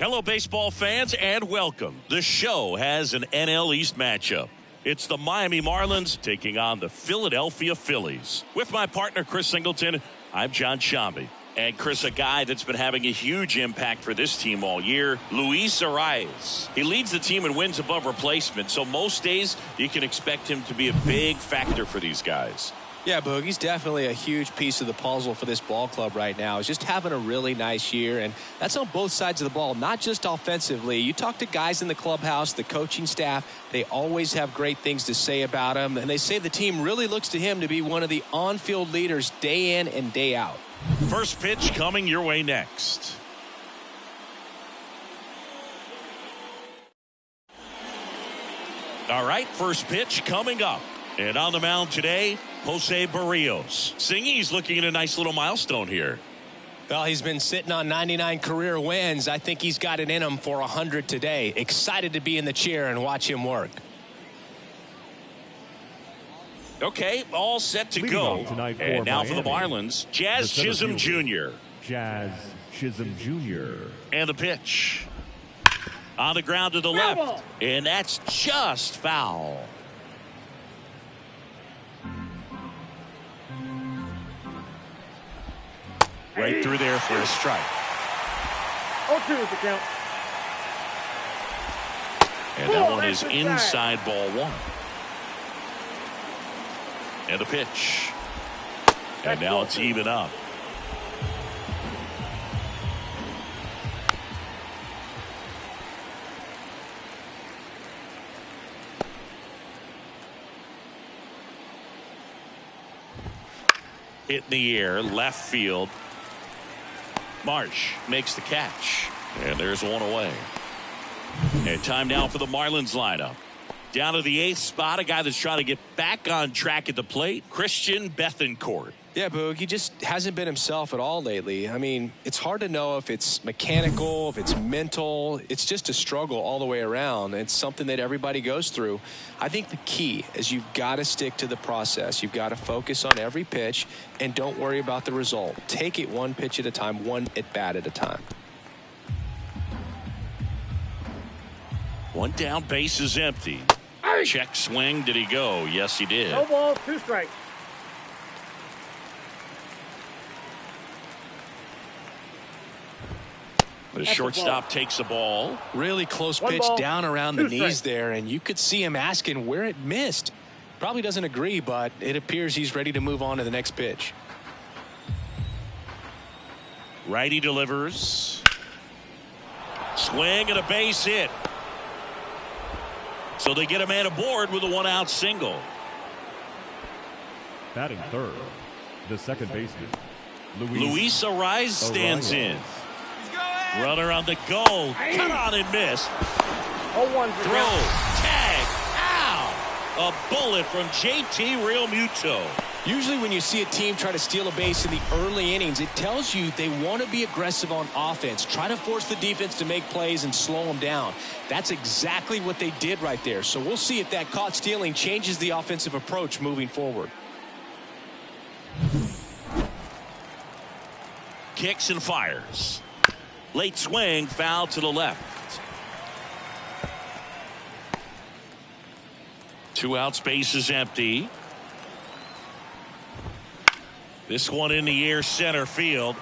Hello, baseball fans, and welcome. The show has an NL East matchup. It's the Miami Marlins taking on the Philadelphia Phillies. With my partner, Chris Singleton, I'm John Shambi. And Chris, a guy that's been having a huge impact for this team all year, Luis Arraez. He leads the team in wins above replacement, so most days you can expect him to be a big factor for these guys. Yeah, Boog, he's definitely a huge piece of the puzzle for this ball club right now. He's just having a really nice year, and that's on both sides of the ball, not just offensively. You talk to guys in the clubhouse, the coaching staff, they always have great things to say about him, and they say the team really looks to him to be one of the on-field leaders day in and day out. First pitch coming your way next. All right, first pitch coming up. And on the mound today, Jose Barrios. Singy's looking at a nice little milestone here. Well, he's been sitting on 99 career wins. I think he's got it in him for 100 today. Excited to be in the chair and watch him work. Okay, all set to go. And now for the Marlins, Jazz Chisholm Jr. Jazz Chisholm Jr. And the pitch. On the ground to the left. And that's just foul. Right through there for a strike. 0-2 is the count. And that one is inside ball one. And the pitch. And now it's even up. Hit in the air, left field. Marsh makes the catch. And there's one away. And time now for the Marlins lineup. Down to the 8th spot, a guy that's trying to get back on track at the plate, Christian Bethancourt. Yeah, Boog, he just hasn't been himself at all lately. I mean, it's hard to know if it's mechanical, if it's mental. It's just a struggle all the way around. It's something that everybody goes through. I think the key is you've got to stick to the process. You've got to focus on every pitch and don't worry about the result. Take it one pitch at a time, one at bat at a time. One down, base is empty. Check swing. Did he go? Yes, he did. No ball, 2 strikes. The shortstop takes the ball. Really close pitch down around the knees there, and you could see him asking where it missed. Probably doesn't agree, but it appears he's ready to move on to the next pitch. Righty delivers. Swing and a base hit. So they get a man aboard with a 1-out single. Batting third, the second baseman, Luis Arraez stands in. Runner on the go. Cut on and missed. 0-1. Throw. Tag. Ow. A bullet from JT Realmuto. Usually when you see a team try to steal a base in the early innings, it tells you they want to be aggressive on offense. Try to force the defense to make plays and slow them down. That's exactly what they did right there. So we'll see if that caught stealing changes the offensive approach moving forward. Kicks and fires. Late swing, foul to the left. 2 outs, base is empty. This one in the air, center field.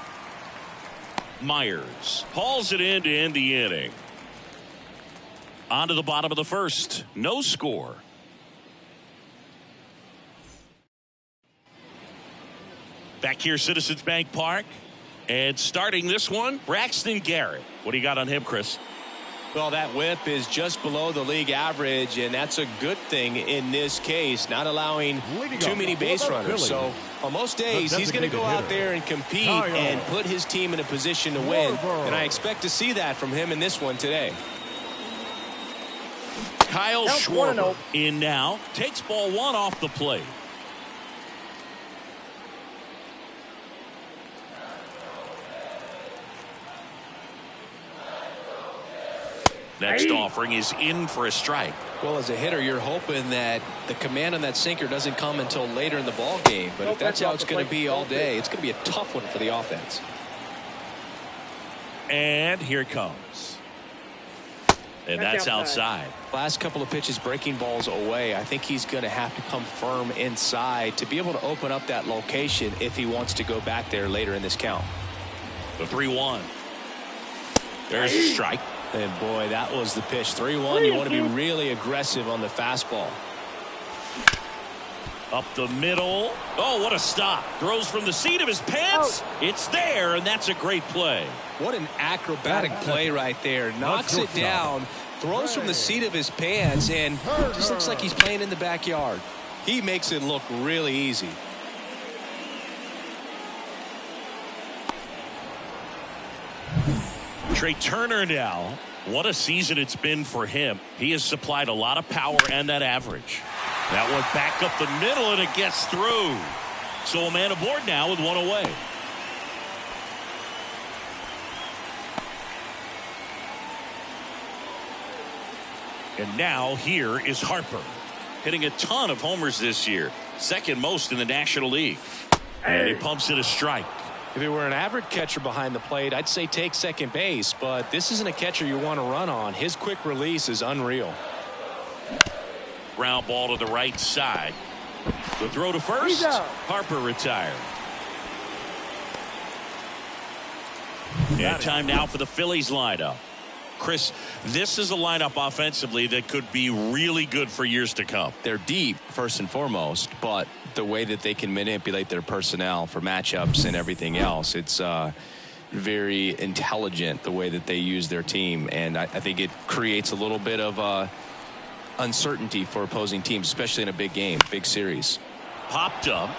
Myers hauls it in to end the inning. On to the bottom of the first. No score. Back here, Citizens Bank Park. And starting this one, Braxton Garrett. What do you got on him, Chris? Well, that whip is just below the league average, and that's a good thing in this case, not allowing too many base runners. So on most days, he's going to go out there and compete and put his team in a position to win, and I expect to see that from him in this one today. Kyle Schwarber in now, takes ball 1 off the plate. Next offering is in for a strike. Well, as a hitter, you're hoping that the command on that sinker doesn't come until later in the ball game. But if that's how it's going to be all day, it's going to be a tough one for the offense. And here it comes. And that's outside. Last couple of pitches breaking balls away. I think he's going to have to come firm inside to be able to open up that location if he wants to go back there later in this count. The 3-1. There's a strike. And boy, that was the pitch. 3-1. You want to be really aggressive on the fastball. Up the middle. Oh, what a stop. Throws from the seat of his pants. It's there, and that's a great play. What an acrobatic play right there. Knocks it down, throws from the seat of his pants, and just looks like he's playing in the backyard. He makes it look really easy. Trey Turner now. What a season it's been for him. He has supplied a lot of power and that average. That one back up the middle, and it gets through. So a man aboard now with one away. And now here is Harper, hitting a ton of homers this year, second most in the National League. And he pumps in a strike. If it were an average catcher behind the plate, I'd say take second base, but this isn't a catcher you want to run on. His quick release is unreal. Ground ball to the right side. The throw to first. Harper retired. And time now for the Phillies lineup. Chris, this is a lineup offensively that could be really good for years to come. They're deep, first and foremost, but the way that they can manipulate their personnel for matchups and everything else, it's very intelligent the way that they use their team, and I think it creates a little bit of uncertainty for opposing teams, especially in a big game, big series. Popped up.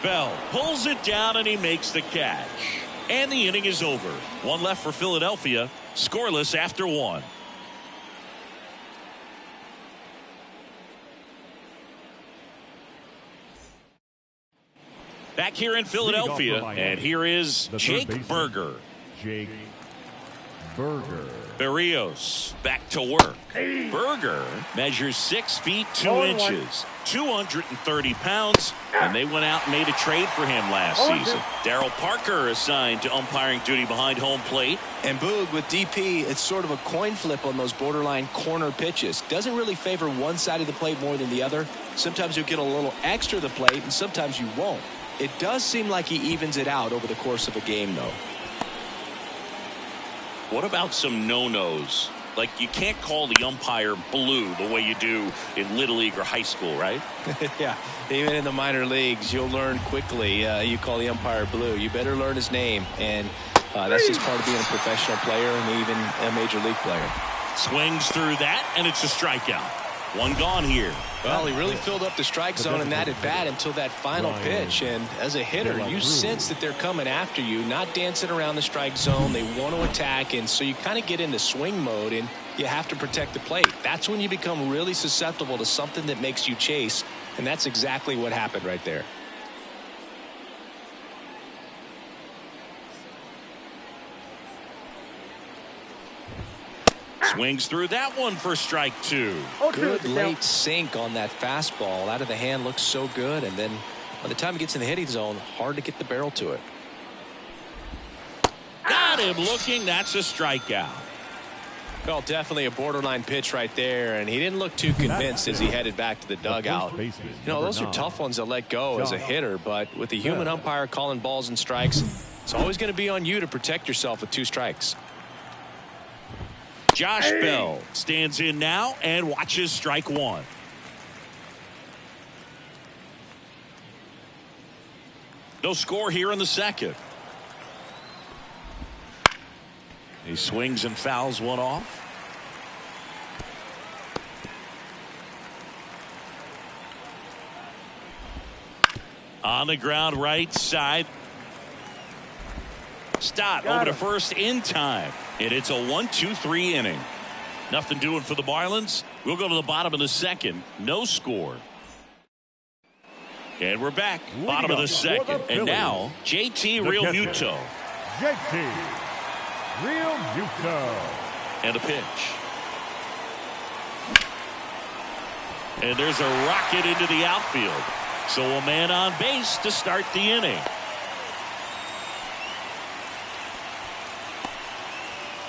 Bell pulls it down, and he makes the catch. And the inning is over. One left for Philadelphia. Scoreless after one. Back here in Philadelphia, and here is Jake Burger. Jake Burger. Berrios back to work. Burger measures 6 feet 2 inches, 230 pounds, and they went out and made a trade for him last season. Darryl Parker assigned to umpiring duty behind home plate. And Boog, with DP, it's sort of a coin flip on those borderline corner pitches. Doesn't really favor one side of the plate more than the other. Sometimes you'll get a little extra the plate, and sometimes you won't. It does seem like he evens it out over the course of a game, though. What about some no-nos? Like, you can't call the umpire blue the way you do in Little League or high school, right? Yeah, even in the minor leagues, you'll learn quickly. You call the umpire blue. You better learn his name, and that's just part of being a professional player and even a major league player. Swings through that, and it's a strikeout. One gone here. Well, he really filled up the strike zone in that at bat until that final pitch. And as a hitter, you sense that they're coming after you, not dancing around the strike zone. They want to attack, and so you kind of get into swing mode, and you have to protect the plate. That's when you become really susceptible to something that makes you chase, and that's exactly what happened right there. Swings through that one for strike 2. Good late sink on that fastball. Out of the hand, looks so good, and then by the time it gets in the hitting zone, hard to get the barrel to it. Got him looking. That's a strikeout. Well, definitely a borderline pitch right there, and he didn't look too convinced as he headed back to the dugout. You know, those are tough ones to let go as a hitter, but with the human umpire calling balls and strikes, it's always going to be on you to protect yourself with 2 strikes. Josh Bell stands in now and watches strike 1. No score here in the second. He swings and fouls one off. On the ground right side. Stott over to first in time. And it's a 1-2-3 inning. Nothing doing for the Marlins. We'll go to the bottom of the second. No score. And we're back. Bottom of the second. And now, JT Realmuto. JT Realmuto. And a pitch. And there's a rocket into the outfield. So a man on base to start the inning.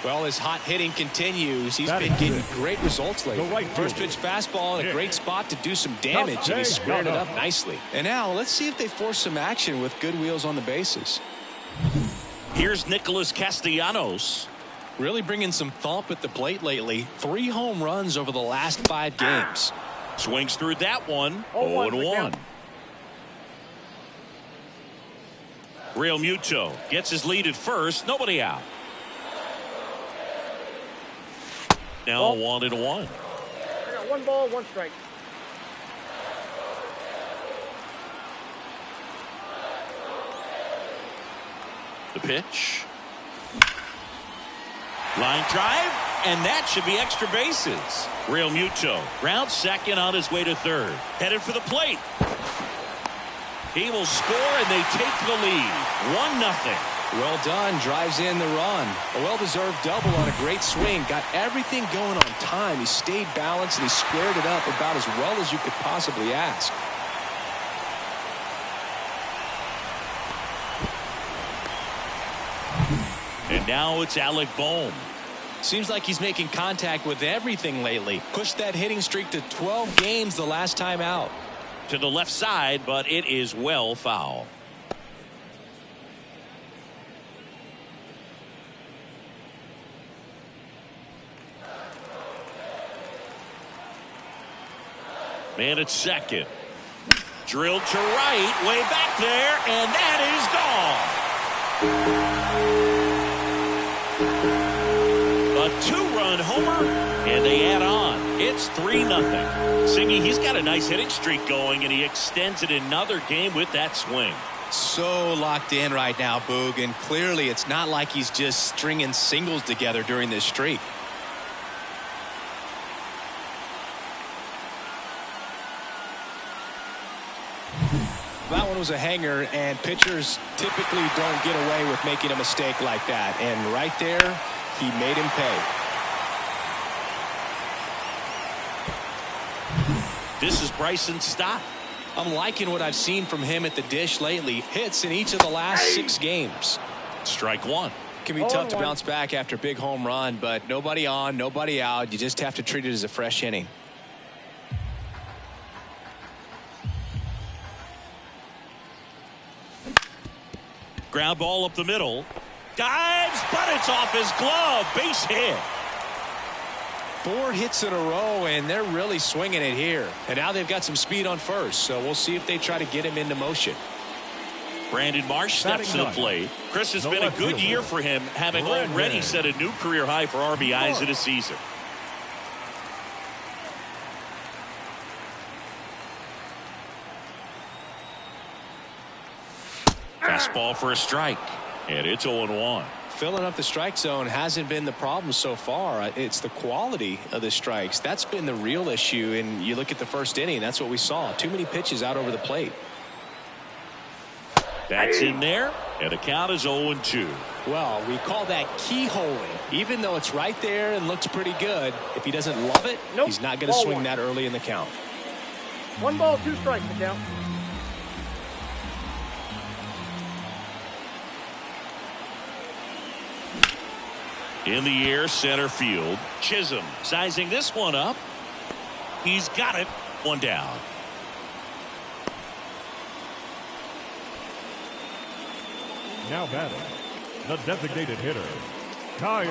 Well, his hot hitting continues. He's been getting great results lately. First pitch fastball in a great spot to do some damage, and he squared it up nicely. And now let's see if they force some action with good wheels on the bases. Here's Nicholas Castellanos. Really bringing some thump at the plate lately. 3 home runs over the last 5 games. Swings through that one. 0-1. 0-1. Real Muto gets his lead at first. Nobody out. Now 1-1. I got 1 ball, 1 strike. The pitch. Line drive, and that should be extra bases. Real Muto rounds second on his way to third. Headed for the plate. He will score, and they take the lead. 1-0. Well done. Drives in the run. A well-deserved double on a great swing. Got everything going on time. He stayed balanced, and he squared it up about as well as you could possibly ask. And now it's Alec Bohm. Seems like he's making contact with everything lately. Pushed that hitting streak to 12 games the last time out. To the left side, but it is well foul. Man at second. Drilled to right, way back there, and that is gone. A 2-run homer, and they add on. It's 3-0. Singy, he's got a nice hitting streak going, and he extends it another game with that swing. So locked in right now, Boog, and clearly it's not like he's just stringing singles together during this streak. That one was a hanger, and pitchers typically don't get away with making a mistake like that. And right there, he made him pay. This is Bryson Stott. I'm liking what I've seen from him at the dish lately. Hits in each of the last 6 games. Strike 1. Can be tough to bounce back after a big home run, but nobody on, nobody out. You just have to treat it as a fresh inning. Ground ball up the middle. Dives, but it's off his glove. Base hit. 4 hits in a row, and they're really swinging it here. And now they've got some speed on first, so we'll see if they try to get him into motion. Brandon Marsh steps to the plate. Chris, has been a good year for him, having already set a new career high for RBIs in a season. Fastball for a strike, and it's 0-1. Filling up the strike zone hasn't been the problem so far. It's the quality of the strikes. That's been the real issue. And you look at the first inning, that's what we saw. Too many pitches out over the plate. That's in there, and the count is 0-2. Well, we call that keyholing. Even though it's right there and looks pretty good, if he doesn't love it, he's not going to swing that early in the count. 1 ball, 2 strikes to count. In the air, center field. Chisholm sizing this one up. He's got it. 1 down. Now batting, the designated hitter, Kyle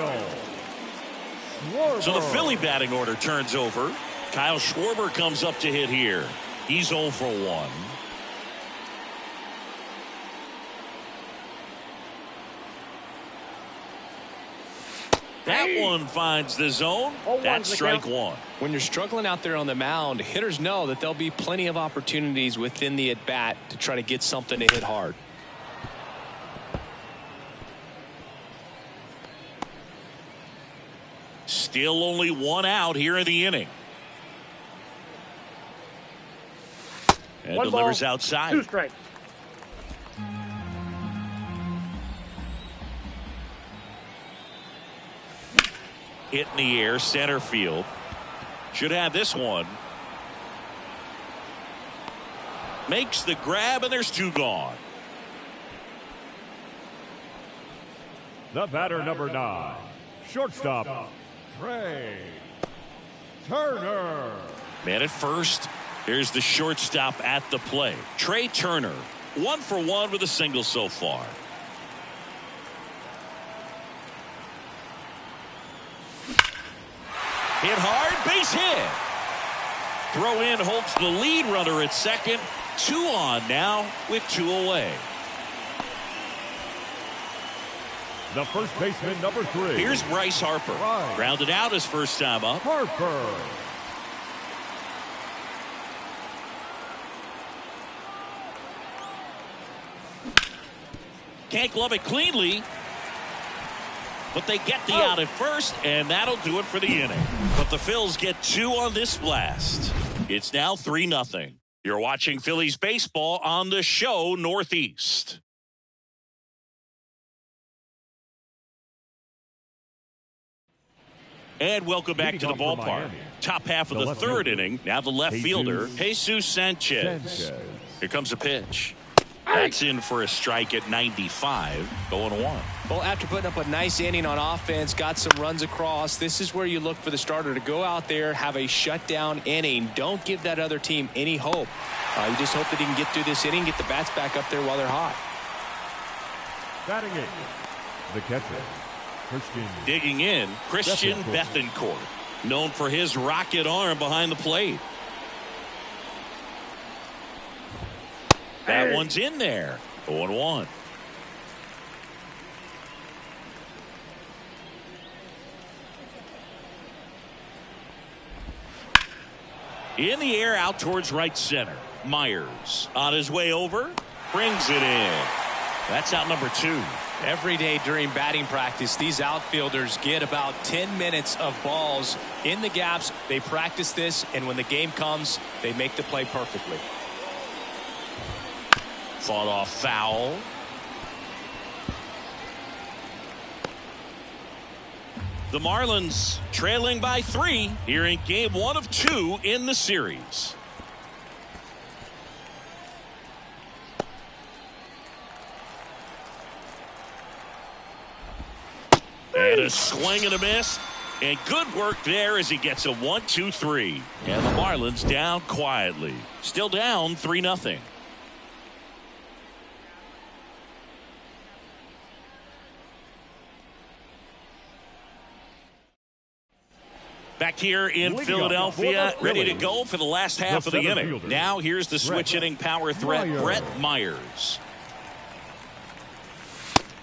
Schwarber. So the Philly batting order turns over. Kyle Schwarber comes up to hit here. He's 0 for 1. That one finds the zone. That's strike 1. When you're struggling out there on the mound, hitters know that there'll be plenty of opportunities within the at-bat to try to get something to hit hard. Still only 1 out here in the inning. And 1 delivers ball, outside. 2 strikes. Hit in the air, center field. Should have this one. Makes the grab, and there's 2 gone. The batter, number 9, Shortstop, Trey Turner. Man at first. Here's the shortstop at the plate. Trey Turner, 1 for 1 with a single so far. Hit hard, base hit. Throw in holds the lead runner at second. 2 on now with 2 away. The first baseman, number 3. Here's Bryce Harper. Right. Grounded out his first time up. Harper. Can't glove it cleanly. But they get the out at first, and that'll do it for the inning. But the Phils get 2 on this blast. It's now 3-0. You're watching Phillies baseball on the show Northeast. And welcome back to the ballpark. Top half of the third inning. Now the left fielder, Jesus Sanchez. Here comes a pitch. That's in for a strike at 95, going 1. Well, after putting up a nice inning on offense, got some runs across, this is where you look for the starter to go out there, have a shutdown inning. Don't give that other team any hope. You just hope that he can get through this inning, get the bats back up there while they're hot. Batting it, the catcher, Christian. Digging in, Christian Bethancourt, known for his rocket arm behind the plate. That one's in there. 0-1. In the air out towards right center. Myers on his way over. Brings it in. That's out number 2. Every day during batting practice, these outfielders get about 10 minutes of balls in the gaps. They practice this, and when the game comes, they make the play perfectly. Fought off foul. The Marlins trailing by 3 here in game 1 of 2 in the series. And a swing and a miss. And good work there as he gets a 1-2-3. And the Marlins down quietly. Still down 3-0. Back here in Philadelphia, ready to go for the last half of the inning. Now here's the switch hitting power threat, Brett Myers.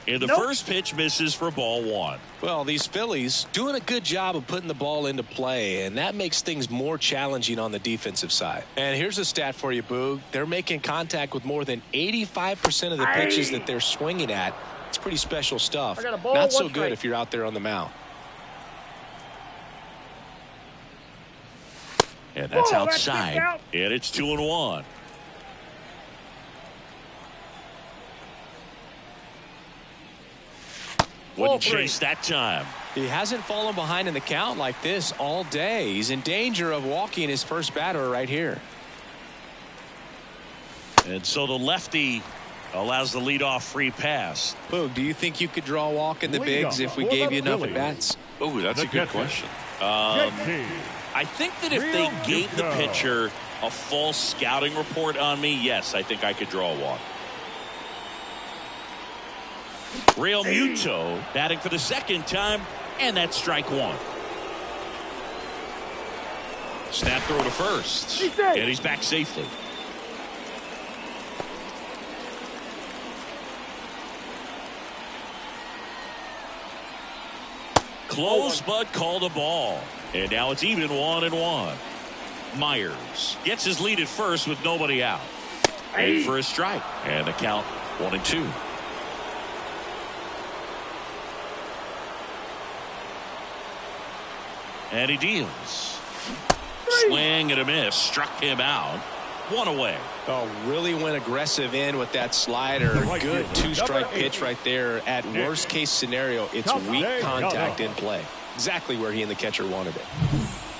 And the first pitch misses for ball 1. Well, these Phillies doing a good job of putting the ball into play, and that makes things more challenging on the defensive side. And here's a stat for you, Boog. They're making contact with more than 85% of the pitches that they're swinging at. It's pretty special stuff. Not so good if you're out there on the mound. And that's outside. And it's 2-1. Wouldn't chase that time. He hasn't fallen behind in the count like this all day. He's in danger of walking his first batter right here. And so the lefty allows the leadoff free pass. Boog, do you think you could draw a walk in the bigs if we gave you enough at bats? Oh, that's a good question. I think that if they gave the pitcher a false scouting report on me, yes, I think I could draw a walk. Real Muto batting for the second time, and that's strike 1. Snap throw to first, and he's back safely. Close, but called a ball. And now it's even 1-1. Myers gets his lead at first with nobody out. And for a strike. And the count 1-2. And he deals. Swing and a miss. Struck him out. 1 away. Oh, really went aggressive in with that slider. Good 2-strike pitch right there. At worst case scenario, it's weak contact in play. Exactly where he and the catcher wanted it.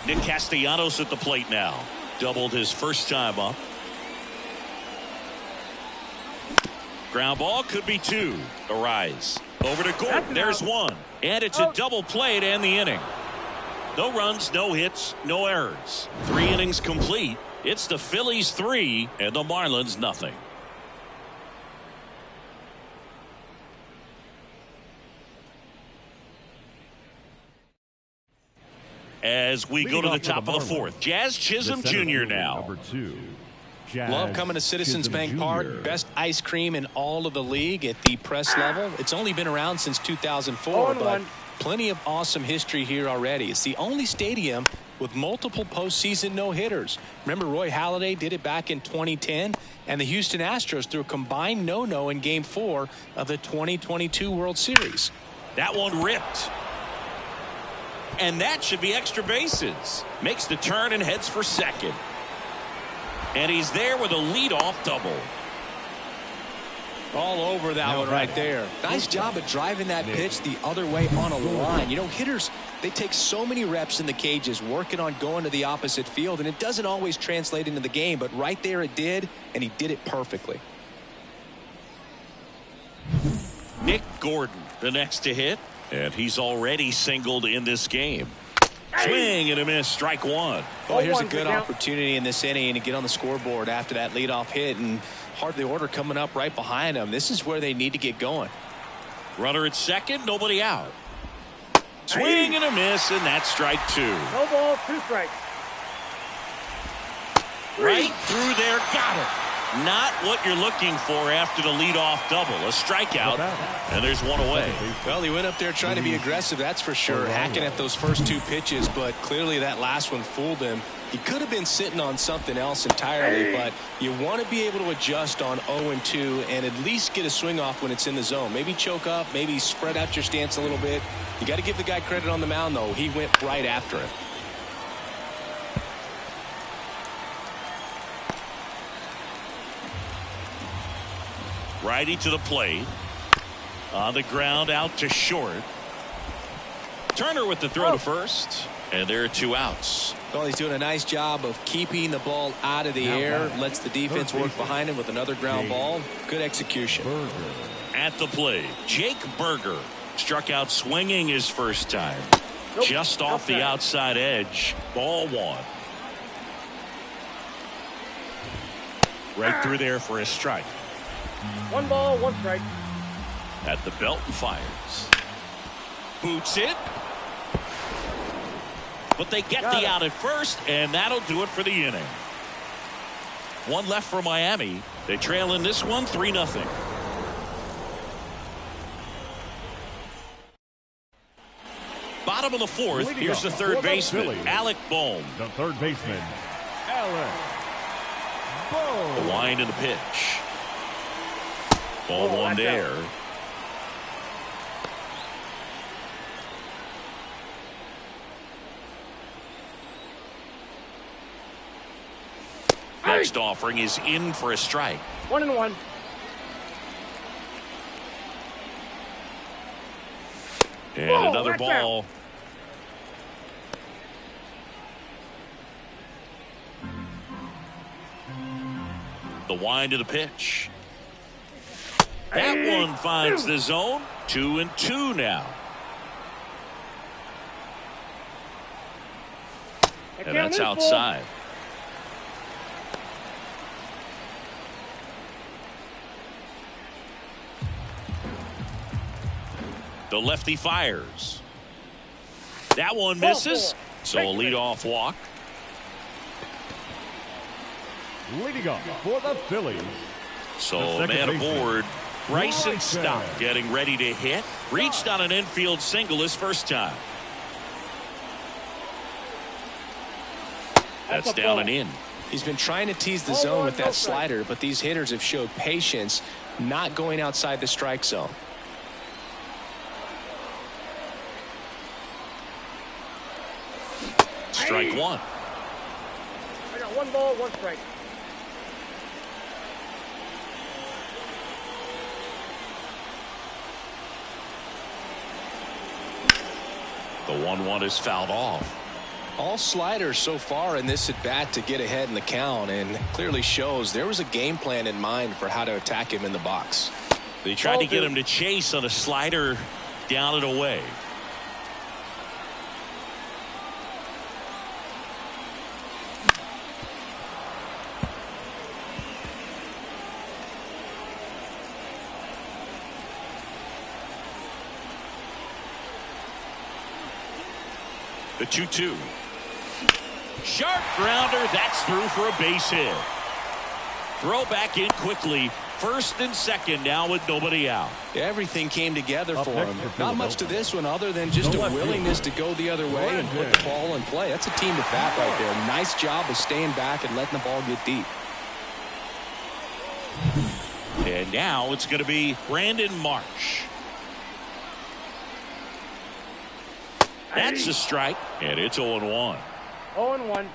Nick Castellanos at the plate now. Doubled his first time up. Ground ball could be 2. A rise. Over to Gordon. There's 1. And it's a double play to end the inning. No runs, no hits, no errors. 3 innings complete. It's the Phillies 3 and the Marlins nothing. As we go to the top of the 4th, Jazz Chisholm Jr. now. Number 2. Love coming to Citizens Bank Park. Best ice cream in all of the league at the press level. It's only been around since 2004, but plenty of awesome history here already. It's the only stadium with multiple postseason no-hitters. Remember, Roy Halladay did it back in 2010, and the Houston Astros threw a combined no-no in Game 4 of the 2022 World Series. That one ripped. And that should be extra bases. Makes the turn and heads for second. And he's there with a leadoff double. All over that one right there. Nice job of driving that pitch the other way on a line. You know, hitters, they take so many reps in the cages working on going to the opposite field, and it doesn't always translate into the game, but right there it did, and he did it perfectly. Nick Gordon, the next to hit, and he's already singled in this game. Swing and a miss, strike 1. Well, here's a good opportunity in this inning to get on the scoreboard after that leadoff hit, and hardly order coming up right behind them. This is where they need to get going. Runner at second, nobody out. Swing and a miss, and that's strike 2. No ball, 2 strikes. Right through there, got it. Not what you're looking for after the leadoff double. A strikeout, and there's 1 away. Well, he went up there trying to be aggressive, that's for sure, hacking at those first 2 pitches, but clearly that last one fooled him. He could have been sitting on something else entirely, but you want to be able to adjust on 0-2 and at least get a swing off when it's in the zone. Maybe choke up, maybe spread out your stance a little bit. You got to give the guy credit on the mound, though. He went right after him. Righty to the plate. On the ground, out to short. Turner with the throw to first. And there are 2 outs. Well, he's doing a nice job of keeping the ball out of the air. Lets the defense work behind him with another ground ball. Good execution. At the plate, Jake Berger struck out swinging his first time. Just off the outside edge. Ball 1. Right through there for a strike. 1 ball, 1 strike. At the belt and fires. Boots it. But they get the out at first, and that'll do it for the inning. 1 left for Miami. They trail in this one 3-0. Bottom of the 4th. Here's the third baseman, Alec Bohm. The third baseman, Alec Bohm. The wind and the pitch. Ball 1 there. Next offering is in for a strike. 1-1. And another ball. The wind of the pitch. That one finds the zone. 2-2 now. And that's outside. The lefty fires. That one misses. So a leadoff walk. Leading up for the Phillies. So man aboard. Bryson Stott getting ready to hit. Reached on an infield single his first time. That's down and in. He's been trying to tease the zone with that slider, but these hitters have showed patience, not going outside the strike zone. Strike 1. I got 1 ball, 1 strike. The 1-1 is fouled off. All sliders so far in this at bat to get ahead in the count, and clearly shows there was a game plan in mind for how to attack him in the box. They tried to get him to chase on a slider down and away. The 2-2. Sharp grounder. That's through for a base hit. Throw back in quickly. First and second now with nobody out. Everything came together for him. Not much to this one other than just a willingness to go the other way and put the ball in play. That's a team at bat right there. Nice job of staying back and letting the ball get deep. And now it's going to be Brandon Marsh. That's a strike, and it's 0-1. 0-1.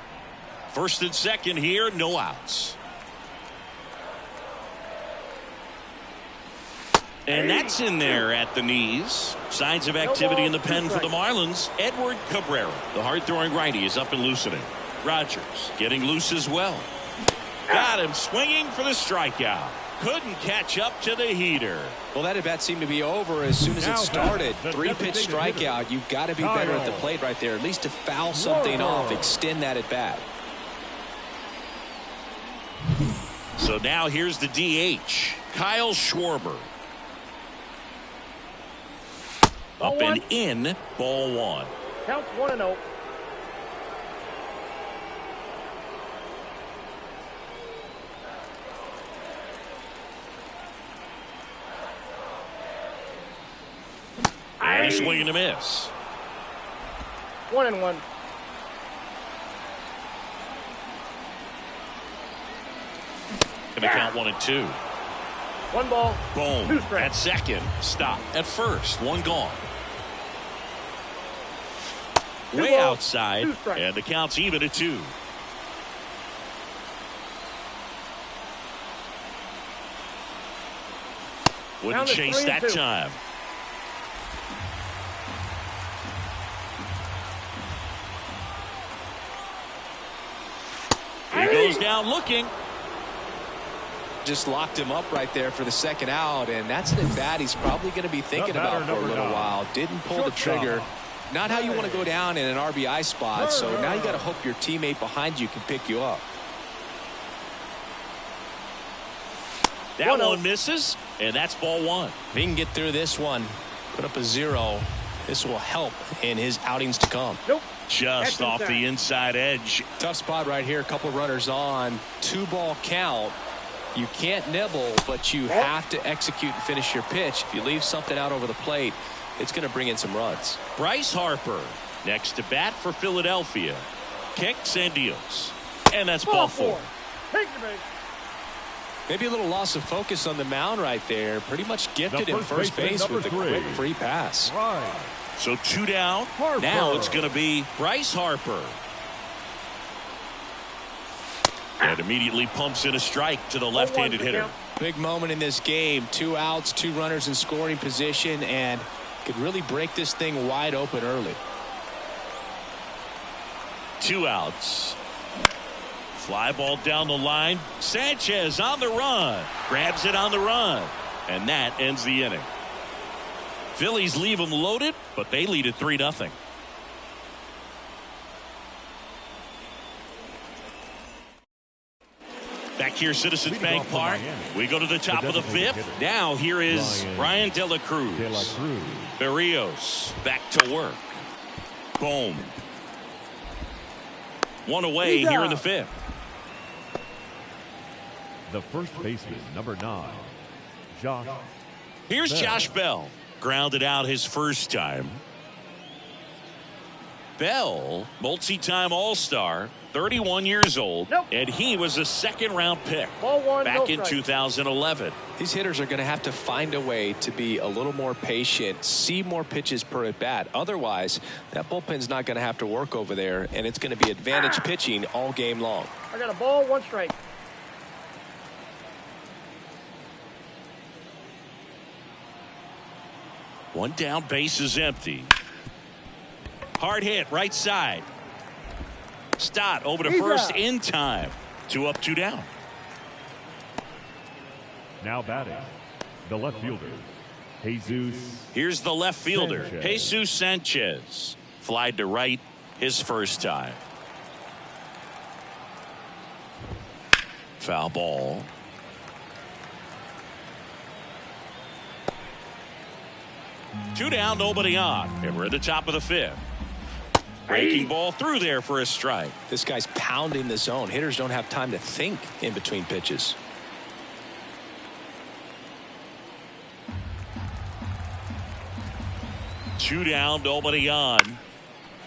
First and second here, no outs. And that's in there at the knees. Signs of activity in the pen for the Marlins. Edward Cabrera, the hard-throwing righty, is up and loosening. Rogers getting loose as well. Got him swinging for the strikeout. Couldn't catch up to the heater. Well, that at bat seemed to be over as soon as it started. 3-pitch strikeout. You've got to be better at the plate right there, at least to foul something off, extend that at bat. So now here's the DH, Kyle Schwarber. Up and in, ball one. Counts 1-0. And a swing and a miss. 1-1. Gonna count 1-2. 1 ball. Boom. 2 strikes. At second. Stop. At first. 1 gone. Way balls, outside. 2 strikes. And the count's even at 2. Wouldn't chase that 3-2. time. He goes down looking. Just locked him up right there for the second out, and that's an at bat he's probably going to be thinking about for a little while. Didn't pull the trigger. Not how you want to go down in an RBI spot, so now you got to hope your teammate behind you can pick you up. That one misses, and that's ball 1. If he can get through this one, put up a 0, this will help in his outings to come. Nope. Just off the inside edge. Tough spot right here. A couple runners on. 2-ball count. You can't nibble, but you have to execute and finish your pitch. If you leave something out over the plate, it's going to bring in some runs. Bryce Harper next to bat for Philadelphia. Kicks and deals. And that's ball 4. Take the base. Maybe a little loss of focus on the mound right there. Pretty much gifted him first base with a quick free pass. Right. So 2 down. Harper. Now it's going to be Bryce Harper. And immediately pumps in a strike to the left-handed hitter. Big moment in this game. 2 outs, 2 runners in scoring position, and could really break this thing wide open early. 2 outs. Fly ball down the line. Sanchez on the run. Grabs it on the run. And that ends the inning. Phillies leave them loaded, but they lead at 3-0. Back here, Citizens Bank Park. We go to the top of the 5th. Now here is Ryan De La Cruz. Berrios back to work. Boom. 1 away here in the 5th. The first baseman, number 9, Josh. Here's Josh Bell. Grounded out his first time. Bell, multi-time All-Star, 31 years old, and he was a second-round pick back in 2011. These hitters are going to have to find a way to be a little more patient, see more pitches per at-bat. Otherwise, that bullpen's not going to have to work over there, and it's going to be advantage pitching all game long. I got a ball, 1 strike. One down, base is empty. Hard hit, right side. Stott over to first in time. 2 up, 2 down. Now batting, the left fielder, Jesus. Here's the left fielder, Sanchez. Jesus Sanchez. Flied to right his first time. Foul ball. Two down, nobody on. And we're at the top of the 5th. Breaking ball through there for a strike. This guy's pounding the zone. Hitters don't have time to think in between pitches. Two down, nobody on.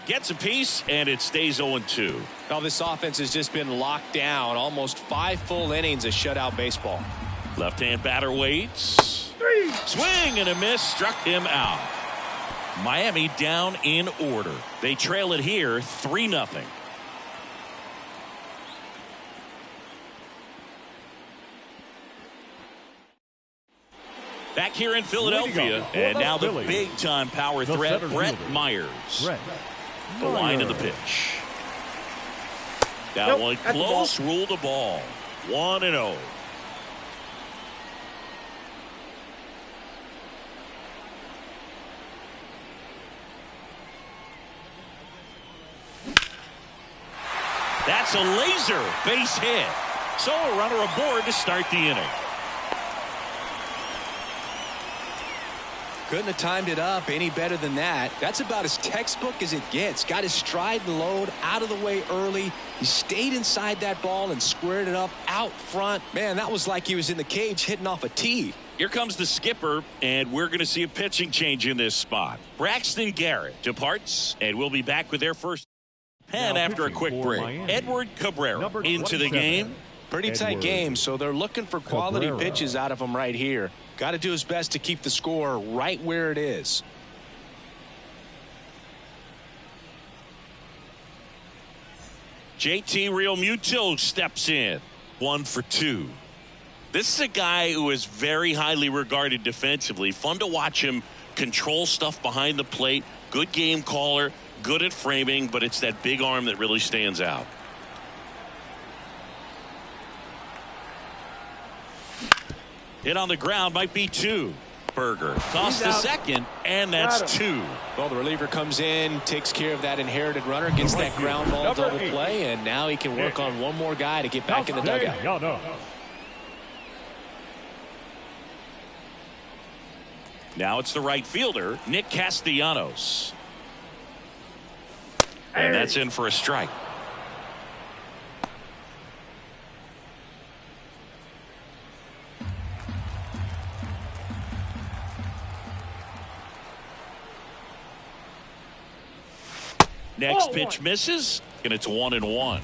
Gets a piece, and it stays 0-2. Now this offense has just been locked down. Almost 5 full innings of shutout baseball. Left-hand batter waits. Swing and a miss, struck him out. Miami down in order. They trail it here 3-0. Back here in Philadelphia, and now the big-time power threat, Brett Myers. The line of the pitch. That one close, ruled the ball. 1-0. That's a laser base hit. So a runner aboard to start the inning. Couldn't have timed it up any better than that. That's about as textbook as it gets. Got his stride and load out of the way early. He stayed inside that ball and squared it up out front. Man, that was like he was in the cage hitting off a tee. Here comes the skipper, and we're going to see a pitching change in this spot. Braxton Garrett departs, and we'll be back with their first pen after a quick break. Miami, Edward Cabrera into the game. Pretty tight game, so they're looking for quality pitches out of him right here. Got to do his best to keep the score right where it is. JT Realmuto steps in. 1 for 2. This is a guy who is very highly regarded defensively. Fun to watch him control stuff behind the plate. Good game caller. Good at framing, but it's that big arm that really stands out. Hit on the ground might be 2. Berger tossed to second, and that's 2. Well, the reliever comes in, takes care of that inherited runner, gets that ground ball double play, and now he can work on one more guy to get back in the dugout. Now it's the right fielder, Nick Castellanos. And that's in for a strike. Next pitch misses, and it's 1-1.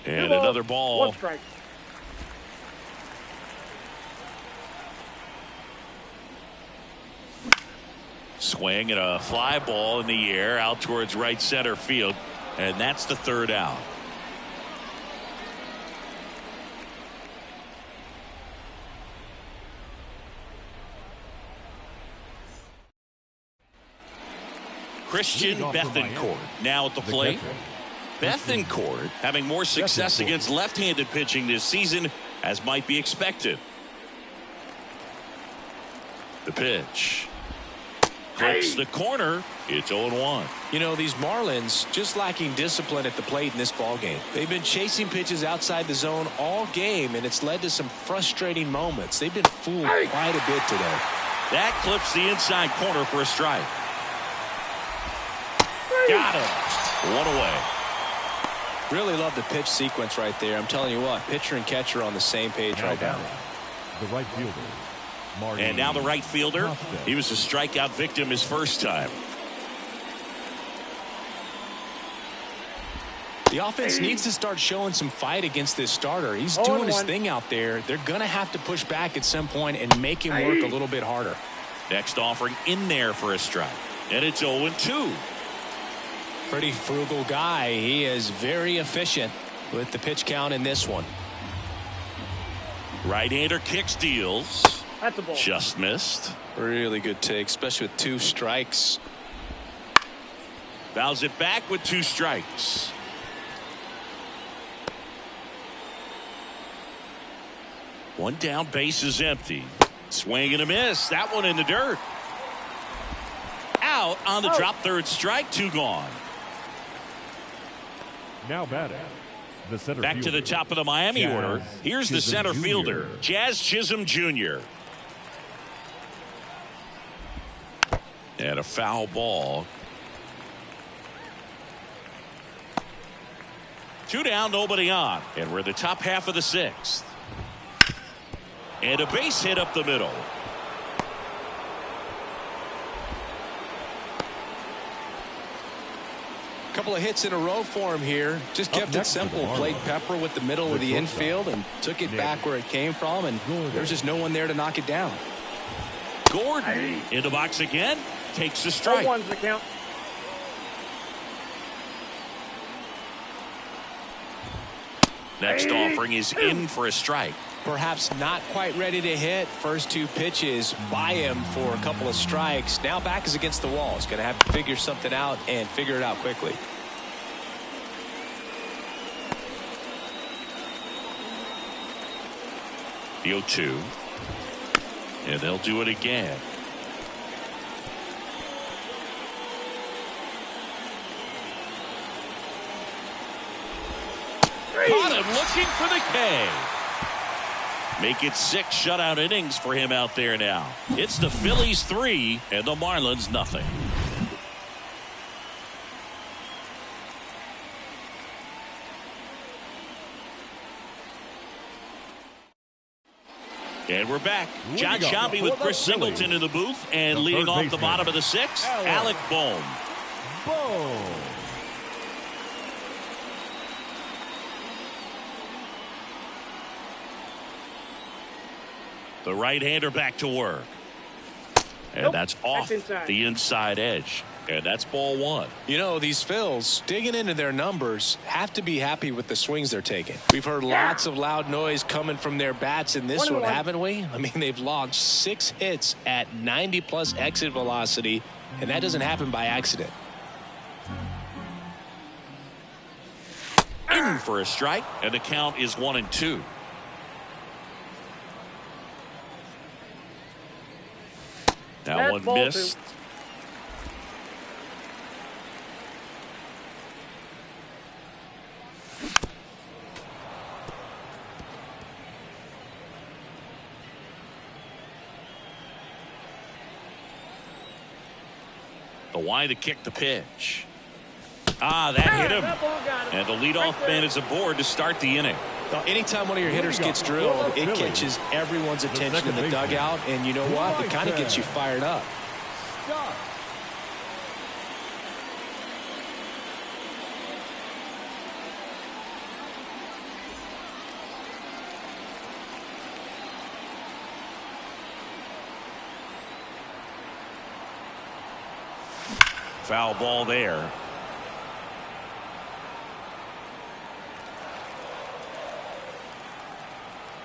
And another ball. 1 strike. Swing and a fly ball in the air out towards right center field, and that's the 3rd out. Christian Bethancourt now at the plate. Bethancourt having more success against left-handed pitching this season, as might be expected. The pitch. Clips the corner. It's 0-1. You know, these Marlins just lacking discipline at the plate in this ball game. They've been chasing pitches outside the zone all game, and it's led to some frustrating moments. They've been fooled quite a bit today. That clips the inside corner for a strike. Got him. 1 away. Really love the pitch sequence right there. I'm telling you what, pitcher and catcher on the same page right now. The right fielder. And now the right fielder. He was a strikeout victim his first time. The offense needs to start showing some fight against this starter. He's doing his thing out there. They're going to have to push back at some point and make him work a little bit harder. Next offering in there for a strike. And it's 0-2. Pretty frugal guy. He is very efficient with the pitch count in this one. Right-hander kicks, deals. That's a ball. Just missed. Really good take, especially with 2 strikes. Fouls it back with 2 strikes. One down, base is empty. Swing and a miss. That one in the dirt. Out on the drop, 3rd strike, 2 gone. Now batting, the center Back to the fielder, top of the Miami Jazz order. Here's the Chisholm center Jr. fielder, Jazz Chisholm Jr. And a foul ball. 2 down, nobody on. And we're in the top half of the 6th. And a base hit up the middle. Couple of hits in a row for him here. Just kept it simple. Played pepper with the middle of the infield and took it back where it came from. And there's just no one there to knock it down. Gordon in the box again. Takes the strike. 0-1's the count. Next offering is in for a strike. Perhaps not quite ready to hit. First 2 pitches by him for a couple of strikes. Now back is against the wall. He's going to have to figure something out and figure it out quickly. The 0-2. And they'll do it again. Caught him looking for the K. Make it 6 shutout innings for him out there now. It's the Phillies 3 and the Marlins nothing. And we're back. John Shambi with Chris Singleton in the booth, and the leading third off the baseman, bottom of the 6th, Alec Bohm. Boom. The right-hander back to work. And Nope, that's off that's inside. the inside edge. And that's ball 1. You know, these Phils, digging into their numbers, have to be happy with the swings they're taking. We've heard lots of loud noise coming from their bats in this one, 1-1. haven't we? I mean, they've launched 6 hits at 90+ exit velocity, and that doesn't happen by accident. In for a strike, and the count is 1-2. Now That's one ball missed. 2. The wide to kick the pitch. Ah, that hit him. That ball got him. And the leadoff man is aboard to start the inning. Now, anytime one of your hitters gets drilled, it catches everyone's attention in the dugout, and you know what? It kind of gets you fired up. Stop. Foul ball there.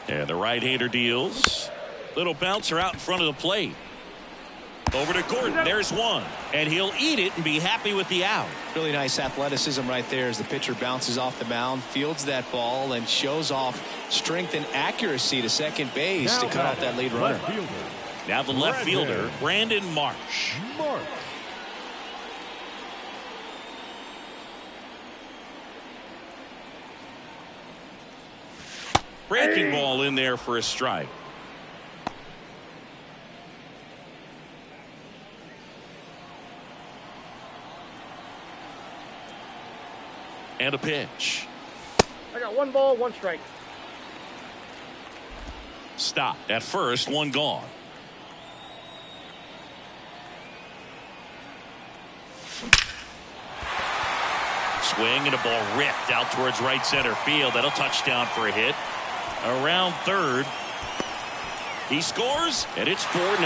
And the right-hander deals. Little bouncer out in front of the plate. Over to Gordon. There's one. And he'll eat it and be happy with the out. Really nice athleticism right there as the pitcher bounces off the mound, fields that ball, and shows off strength and accuracy to second base to cut off that lead runner. Left fielder, Now the left fielder, Brandon. Brandon Marsh. Mark. Breaking ball in there for a strike. And a pitch. I got 1 ball, 1 strike. Stop at first, 1 gone. Swing and a ball ripped out towards right center field. That'll touch down for a hit. Around third. He scores, and it's 4-0.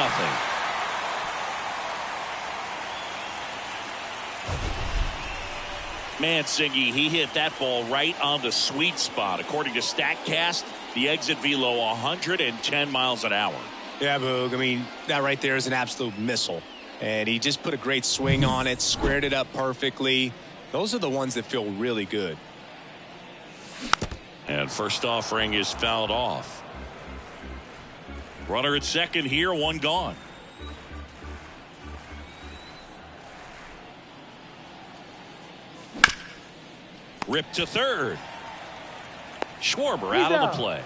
Man, Siggy, he hit that ball right on the sweet spot. According to StatCast, the exit velo 110 miles an hour. Yeah, Boog. I mean, that right there is an absolute missile. And he just put a great swing on it, squared it up perfectly. Those are the ones that feel really good. And first offering is fouled off. Runner at second here, one gone. Ripped to third. Schwarber out of the play.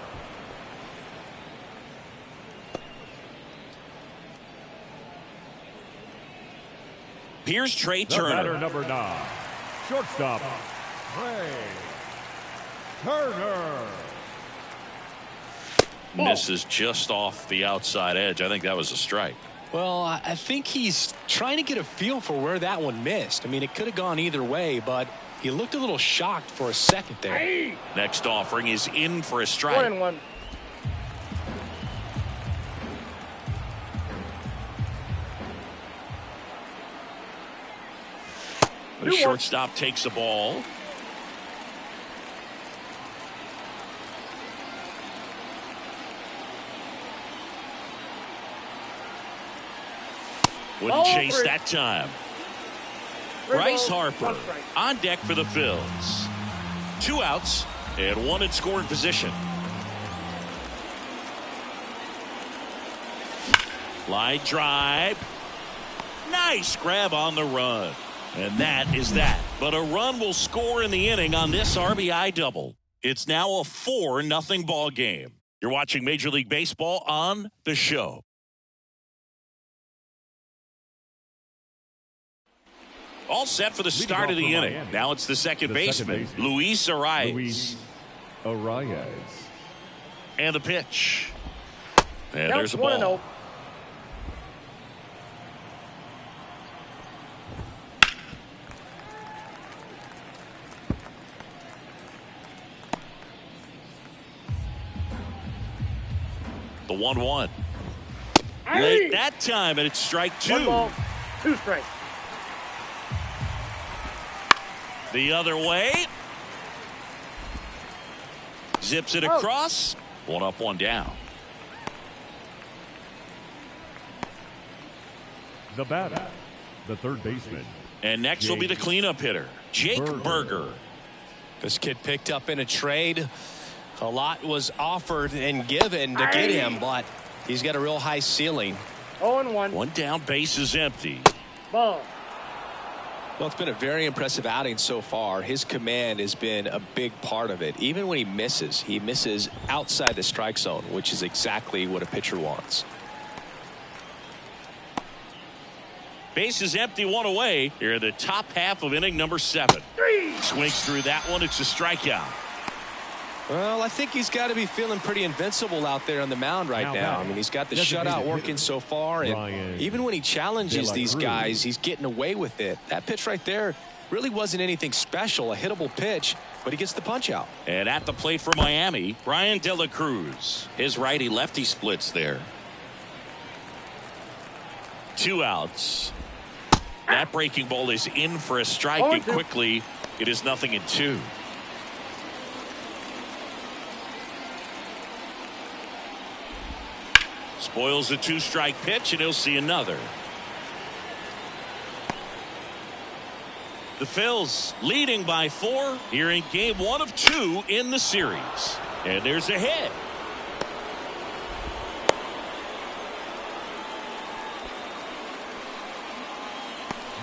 Here's Trey The Turner. batter, number 9, shortstop, Trey Turner. Misses just off the outside edge. I think that was a strike. Well, I think he's trying to get a feel for where that one missed. I mean, it could have gone either way, but he looked a little shocked for a second there. Next offering is in for a strike. 1-1. The shortstop takes the ball. Wouldn't chase that time. Bryce Harper on deck for the Phillies. 2 outs and 1 in scoring position. Line drive. Nice grab on the run. And that is that. But a run will score in the inning on this RBI double. It's now a 4-0 ball game. You're watching Major League Baseball on The Show. All set for the start of the inning. Now it's the second baseman, Luis Arias. And the pitch. And there's the ball. 1-0. The 1-1. Late that time, and it's strike 2. 1 ball, 2 strikes. The other way. Zips it across. 1 up, 1 down. The batter, the third baseman. And next will be the cleanup hitter, Jake Burger. This kid picked up in a trade. A lot was offered and given to get him, but he's got a real high ceiling. 0-1. 1 down, base is empty. Ball. Well, it's been a very impressive outing so far. His command has been a big part of it. Even when he misses outside the strike zone, which is exactly what a pitcher wants. Base is empty, 1 away. Here in the top half of inning number 7. Swings through that one. It's a strikeout. Well, I think he's got to be feeling pretty invincible out there on the mound right now. I mean, he's got the shutout working so far, and even when he challenges these guys, he's getting away with it. That pitch right there really wasn't anything special, a hittable pitch, but he gets the punch out. And at the plate for Miami, Brian De La Cruz. His righty-lefty splits there. 2 outs. That breaking ball is in for a strike, and quickly it is 0-2. Spoils a 2-strike pitch, and he'll see another. The Phils leading by 4 here in game 1 of 2 in the series. And there's a hit.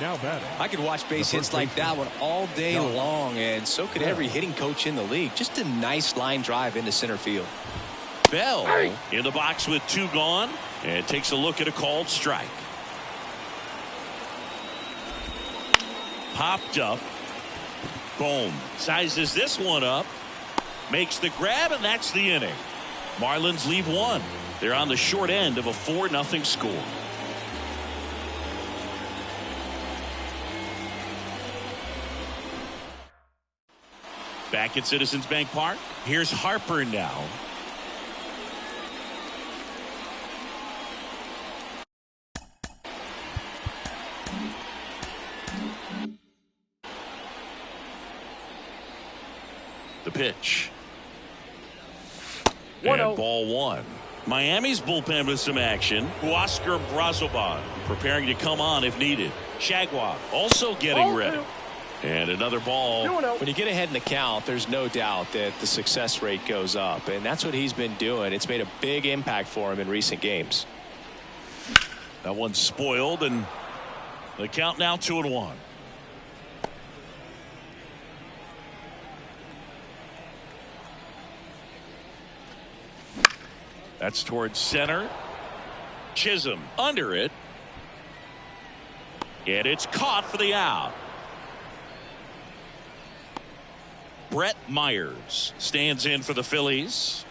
Now batting. I could watch base hits like that one all day long, and so could every hitting coach in the league. Just a nice line drive into center field. Bell in the box with 2 gone, and takes a look at a called strike. Popped up. Boom. Sizes this one up. Makes the grab, and that's the inning. Marlins leave 1. They're on the short end of a 4-0 score. Back at Citizens Bank Park, here's Harper now. The pitch. And ball 1. Miami's bullpen with some action. Huascar Brazoban preparing to come on if needed. Shagwa also getting ready. And another ball. When you get ahead in the count, there's no doubt that the success rate goes up, and that's what he's been doing. It's made a big impact for him in recent games. That one's spoiled, and the count now 2-1. That's towards center. Chisholm under it. And it's caught for the out. Brett Myers stands in for the Phillies.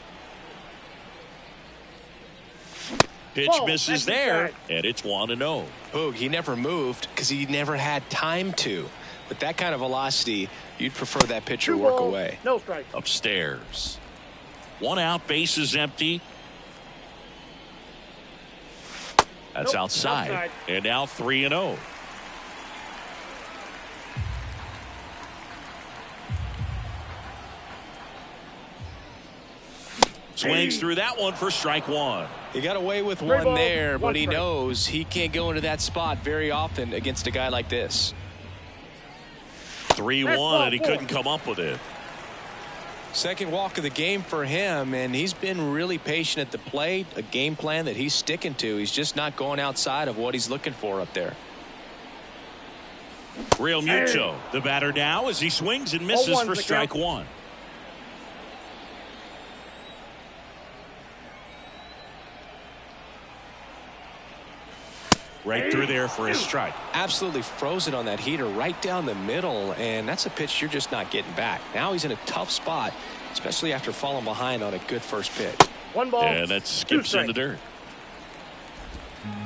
Pitch misses there, and it's 1-0. Boog, he never moved because he never had time to. With that kind of velocity, you'd prefer that pitcher work away. No strike. Upstairs. 1 out, bases empty. That's outside. And now 3-0. Swings through that one for strike one. He got away with one there, but he knows he can't go into that spot very often against a guy like this. 3-1, and he couldn't come up with it. Second walk of the game for him, and he's been really patient at the plate. A game plan that he's sticking to. He's just not going outside of what he's looking for up there. Real Muto, the batter now as he swings and misses for strike one. Right through there for a strike. Absolutely frozen on that heater right down the middle, and that's a pitch you're just not getting back. Now he's in a tough spot, especially after falling behind on a good first pitch. 1 ball. And that skips in the dirt.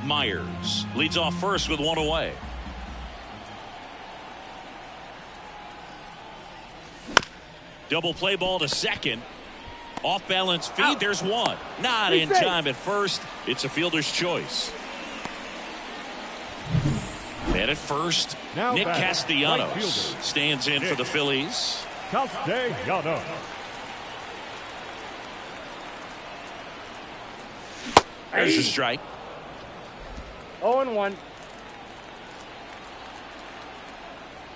Myers leads off first with 1 away. Double play ball to second. Off balance feed. Out. There's one. Not in time at first. It's a fielder's choice. And at first, Now Nick batter, Castellanos right fielder, stands in for the Phillies. Castellanos. There's a strike. 0-1.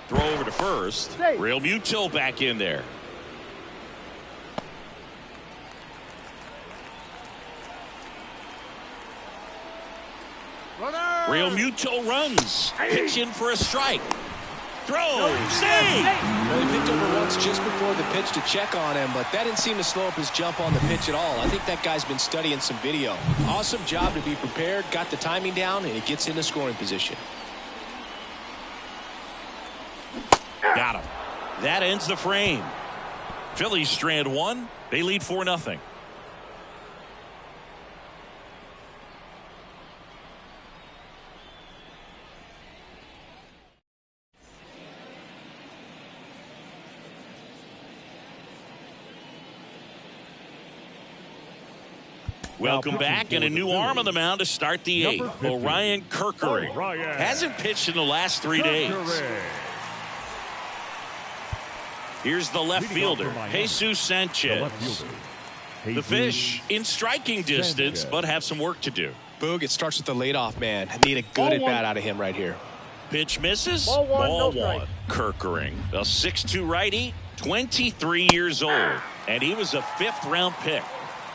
Throw over to first. Safe. Real Muto back in there. Real Muto runs. Pitch in for a strike. Throw. Save. Well, he picked over once just before the pitch to check on him, but that didn't seem to slow up his jump on the pitch at all. I think that guy's been studying some video. Awesome job to be prepared, got the timing down, and he gets into scoring position. Got him. That ends the frame. Phillies strand one. They lead 4-0. Welcome back, and a new arm on the mound to start the 8th. Orion Kirkering hasn't pitched in the last 3 days. Here's the left fielder, Jesus Sanchez. The Fish in striking distance, but have some work to do. Boog, it starts with the leadoff man. Need a good at-bat out of him right here. Pitch misses. Ball one, Ball no one. Kirkering, a 6'2 righty, 23 years old, and he was a 5th-round pick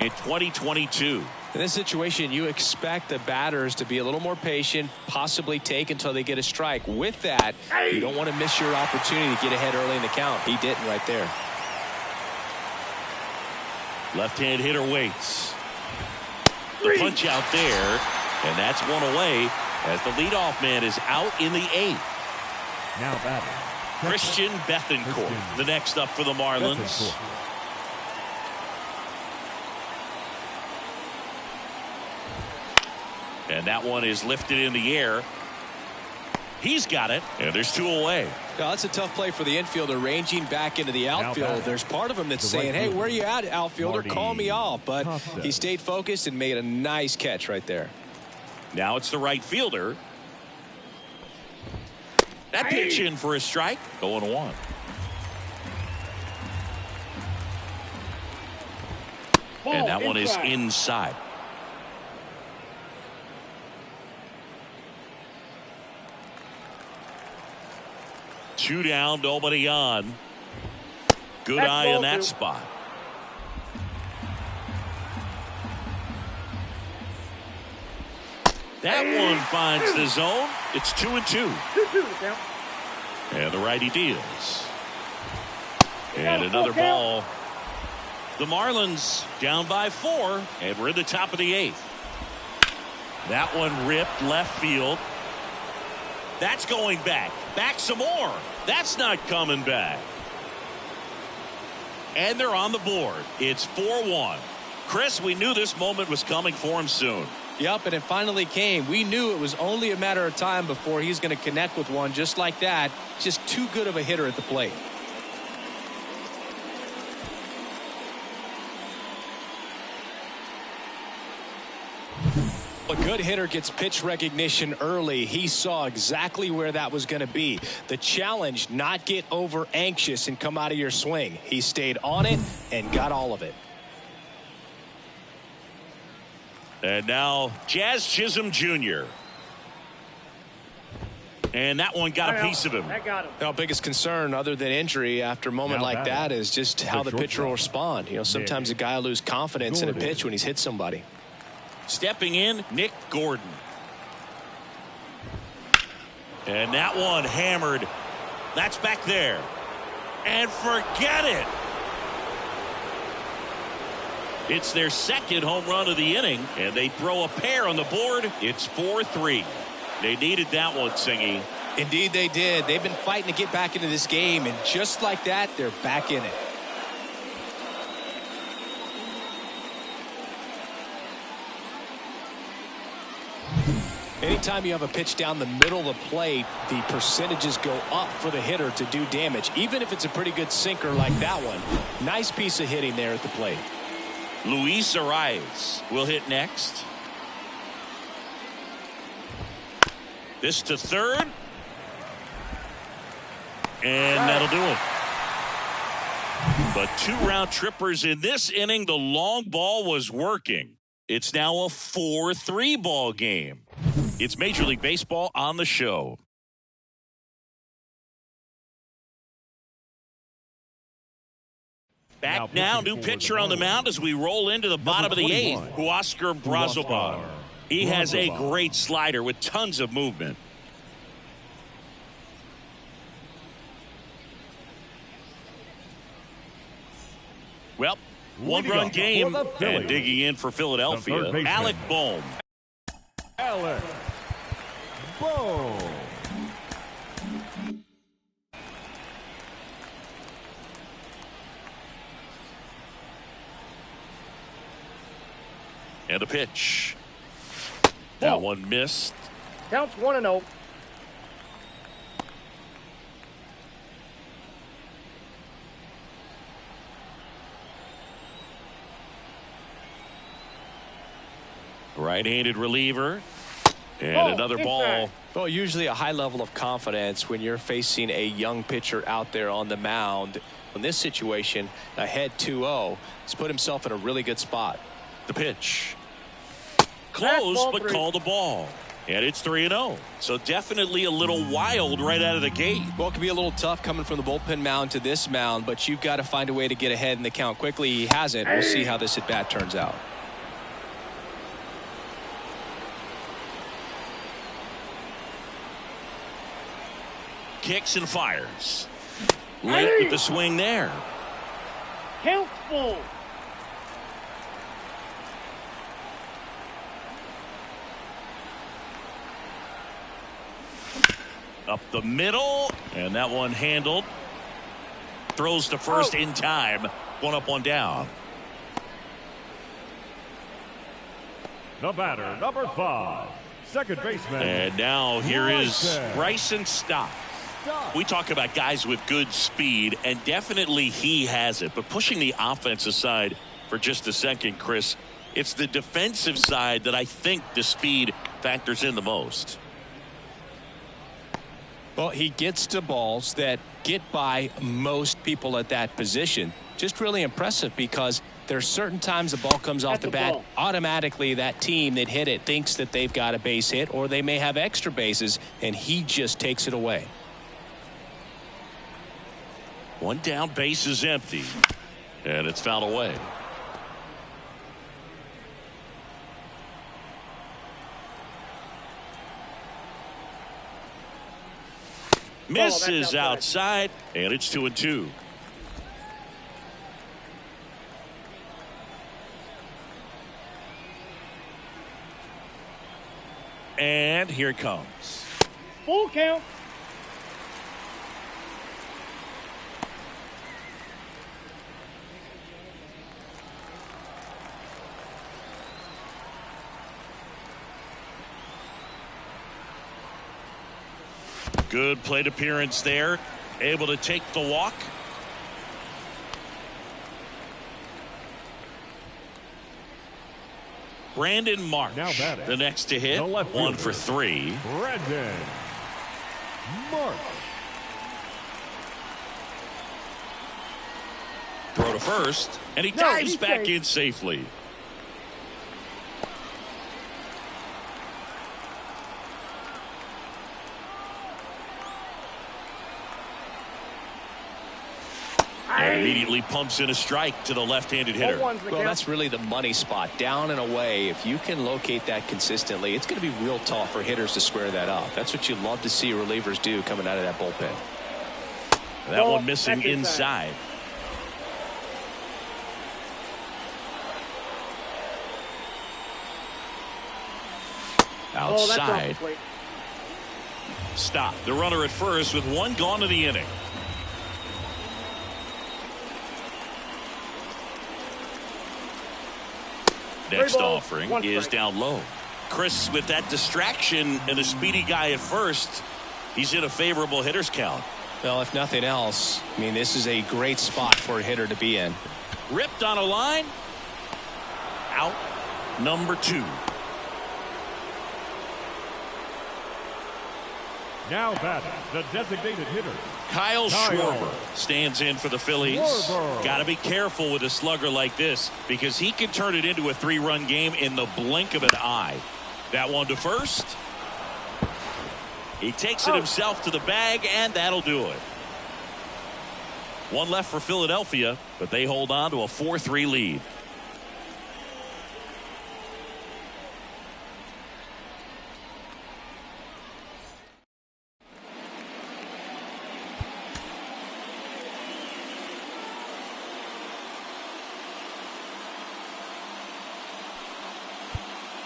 in 2022. In this situation, you expect the batters to be a little more patient, possibly take until they get a strike. With that, you don't want to miss your opportunity to get ahead early in the count. He didn't right there. Left-hand hitter waits. The punch out there, and that's 1 away as the leadoff man is out in the 8th. Now batting, Christian Bethancourt, the next up for the Marlins. And that one is lifted in the air. He's got it, and there's 2 away. Now, that's a tough play for the infielder, ranging back into the outfield. There's part of him that's saying, hey, where are you at, outfielder? Call me off. But he stayed focused and made a nice catch right there. Now it's the right fielder. That pitch in for a strike. 0-1. And that one is inside. 2 down, nobody on. Good That's eye on ball that 2. spot. That one finds the zone. It's 2-2. 2-2 the count. And the righty deals. And Got a full another count. ball. The Marlins down by 4, and we're in the top of the 8th. That one ripped left field. That's going back. Back some more. That's not coming back. And they're on the board. It's 4-1. Chris, we knew this moment was coming for him soon. Yep, and it finally came. We knew it was only a matter of time before he's going to connect with one just like that. Just too good of a hitter at the plate. A good hitter gets pitch recognition early. He saw exactly where that was going to be. The challenge, not get over anxious and come out of your swing. He stayed on it and got all of it. And now Jazz Chisholm Jr. And that one got a piece of him. That got him. Our biggest concern other than injury after a moment Now like that is just how the pitcher will respond. You know, sometimes a guy will lose confidence in a pitch when he's hit somebody. Stepping in, Nick Gordon. And that one hammered. That's back there. And forget it. It's their second home run of the inning, and they throw a pair on the board. It's 4-3. They needed that one, Singy. Indeed they did. They've been fighting to get back into this game, and just like that, they're back in it. Anytime you have a pitch down the middle of the plate, the percentages go up for the hitter to do damage, even if it's a pretty good sinker like that one. Nice piece of hitting there at the plate. Luis Arias will hit next. This to third. And that'll do it. But 2 round trippers in this inning. The long ball was working. It's now a 4-3 ball game. It's Major League Baseball on the show. Back now, new pitcher on the mound as we roll into the bottom of the 8th, Huascar Brazoban. He has a great slider with tons of movement. Well, 1-run game, and digging in for Philadelphia, Alec Bohm. Alec Bohm. And a pitch. That one missed. Counts 1-0. Right-handed reliever. And another ball. Well, usually a high level of confidence when you're facing a young pitcher out there on the mound. In this situation, ahead 2-0, he's put himself in a really good spot. The pitch. Close, but called a ball. And it's 3-0. So definitely a little wild right out of the gate. Well, it can be a little tough coming from the bullpen mound to this mound, but you've got to find a way to get ahead in the count quickly. He hasn't. We'll see how this at-bat turns out. Kicks and fires. Late with the swing there. Count full. Up the middle, and that one handled. Throws to first in time. 1 up, 1 down. The batter, number 5, second baseman. And now here is Bryson Stott. We talk about guys with good speed, and definitely he has it. But pushing the offense aside for just a second, Chris, it's the defensive side that I think the speed factors in the most. Well, he gets to balls that get by most people at that position. Just really impressive because there's certain times the ball comes off the bat, automatically that team that hit it thinks that they've got a base hit or they may have extra bases, and he just takes it away. One down, base is empty. And it's fouled away. Misses outside, and it's 2-2. And here it comes. Full count. Good plate appearance there. Able to take the walk. Brandon Marsh, Now batting, the next to hit. the left 1 fielder, for 3. Brandon Marsh. Throw to first, and he No, dives he's back safe. in safely. And immediately pumps in a strike to the left-handed hitter. 0-1's the Well, count. that's really the money spot. Down and away. If you can locate that consistently, it's going to be real tough for hitters to square that up. That's what you love to see relievers do coming out of that bullpen. That Ball one missing back inside. Oh, that's off the Outside. plate. Stop. The runner at first with 1 gone to the inning. Next ball, offering 1 is strike. down low. Chris, with that distraction and a speedy guy at first, he's in a favorable hitter's count. Well, if nothing else, I mean, this is a great spot for a hitter to be in. Ripped on a line. Out. Number 2. Now batting, the designated hitter, Kyle Kyle Schwarber stands in for the Phillies. Schwarber. Got to be careful with a slugger like this because he can turn it into a 3-run game in the blink of an eye. That one to first. He takes it himself to the bag, and that'll do it. 1 left for Philadelphia, but they hold on to a 4-3 lead.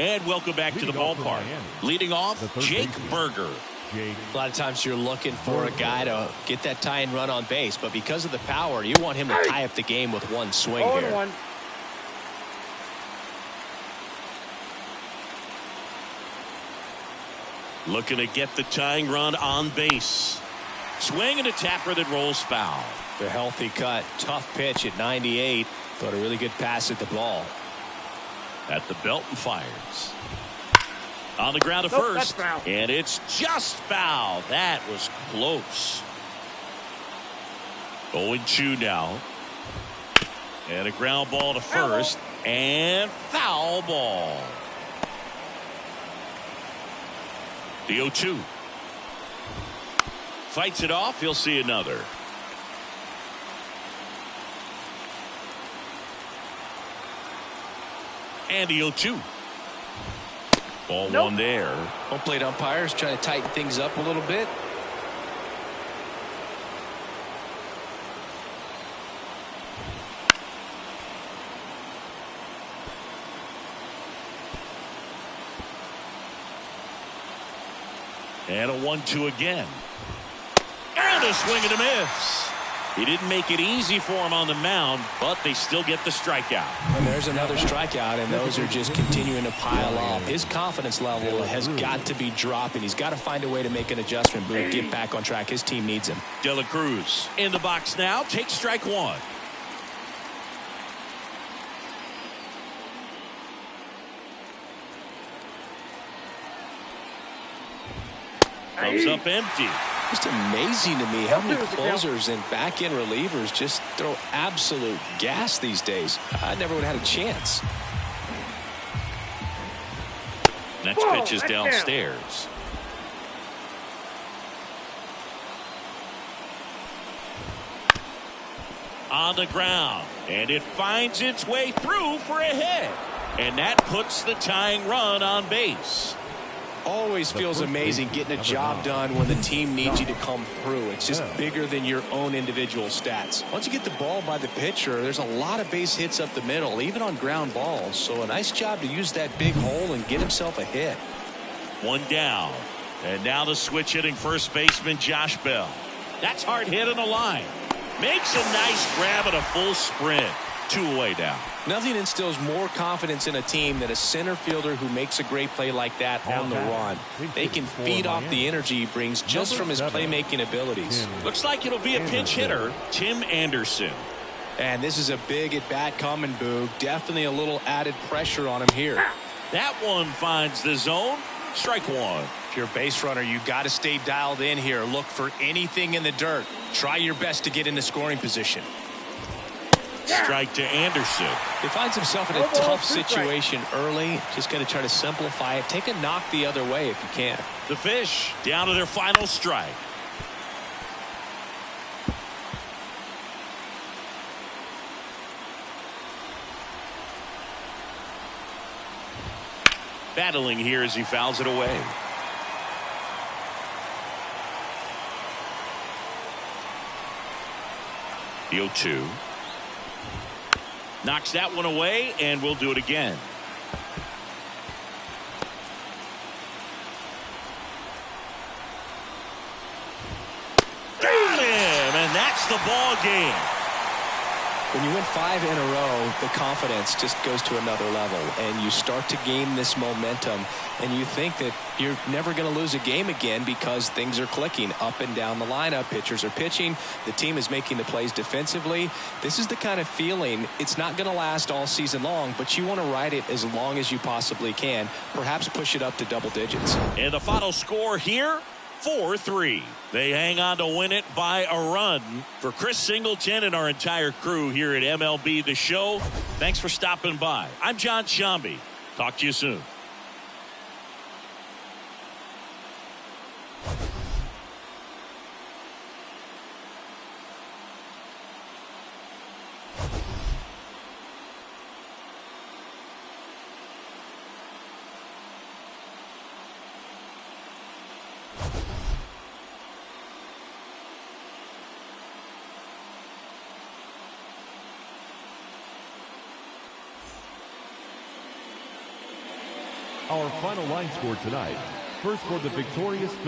And welcome back to the Leading off for ballpark. Miami, Leading off, the third Jake baseman. Berger. Jake. A lot of times you're looking for a guy to get that tie-in run on base, but because of the power, you want him to tie up the game with 1 swing here. 0-1. Looking to get the tying run on base. Swing and a tapper that rolls foul. The healthy cut, tough pitch at 98, but a really good pass at the ball. At the belt and fires. On the ground to Nope, that's first. foul. And it's just foul. That was close. 0-2 now. And a ground ball to first. And foul ball. The 0-2. Fights it off. He'll see another. And the 0-2. Ball 1 there. Home plate umpires trying to tighten things up a little bit. And a 1-2 again. And a swing and a miss. He didn't make it easy for him on the mound, but they still get the strikeout. And there's another strikeout, and those are just continuing to pile up. His confidence level has got to be dropping. He's got to find a way to make an adjustment, but get back on track. His team needs him. De La Cruz in the box now. Takes strike 1. Comes up empty. Just amazing to me how many closers and back-end relievers just throw absolute gas these days. I never would have had a chance. Next pitch is downstairs. on the ground, and it finds its way through for a hit, and that puts the tying run on base. Always feels amazing getting a job done when the team needs you to come through. It's just bigger than your own individual stats. Once you get the ball by the pitcher, there's a lot of base hits up the middle, even on ground balls. So a nice job to use that big hole and get himself a hit. One down, and now the switch hitting first baseman Josh Bell. That's hard hit on the line. Makes a nice grab at a full sprint. 2 away now. Nothing instills more confidence in a team than a center fielder who makes a great play like that on the run. They can feed off the energy he brings just from his playmaking abilities. Looks like it'll be a pinch hitter, Tim Anderson. And this is a big at bat coming, Boog. Definitely a little added pressure on him here. That one finds the zone. Strike one. If you're a base runner, you got to stay dialed in here. Look for anything in the dirt. Try your best to get into scoring position. Strike to Anderson. He finds himself in a tough situation early. Just got to try to simplify it. Take a knock the other way if you can. The Fish down to their final strike. Battling here as he fouls it away. The 0-2. Knocks that one away, and we'll do it again. Got him, and that's the ball game. When you win 5 in a row, the confidence just goes to another level, and you start to gain this momentum, and you think that you're never going to lose a game again because things are clicking up and down the lineup. Pitchers are pitching. The team is making the plays defensively. This is the kind of feeling. It's not going to last all season long, but you want to ride it as long as you possibly can. Perhaps push it up to double digits. And the final score here, 4-3. They hang on to win it by a run. For Chris Singleton and our entire crew here at MLB The Show, thanks for stopping by. I'm John Shambi. Talk to you soon. Our final line score tonight. First for the victorious Phillies.